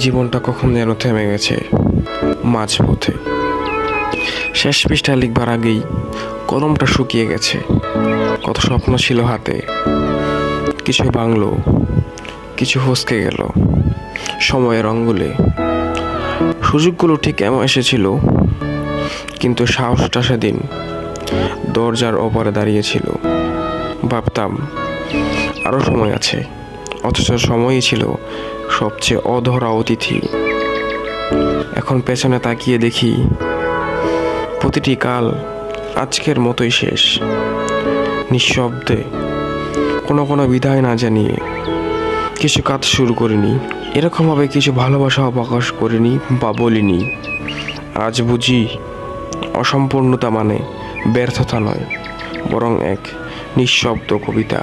জীবনটা কখন যেন থেমে গেছে মাঝপথে। শেষ পৃষ্ঠা লিখবার আগেই কলমটা শুকিয়ে গেছে। কত স্বপ্ন ছিল হাতে, কিছু ভাঙলো, কিছু ফসকে গেল সময়ের অঙ্গুলে। সুযোগগুলো ঠিক এমন এসেছিল, কিন্তু সাহসটা সেদিন দরজার ওপারে দাঁড়িয়েছিল। ভাবতাম আরও সময় আছে, অথচ সময়ই ছিল সবচেয়ে অধরা অতিথি। এখন পেছনে তাকিয়ে দেখি প্রতিটি কাল আজকের মতোই শেষ। নিঃশব্দে, কোনো বিদায় না জানিয়ে কিছু কাজ শুরু করিনি, এরকমভাবে কিছু ভালোবাসাও প্রকাশ করিনি বা বলিনি। আজ বুঝি অসম্পূর্ণতা মানে ব্যর্থতা নয়, বরং এক নিঃশব্দ কবিতা।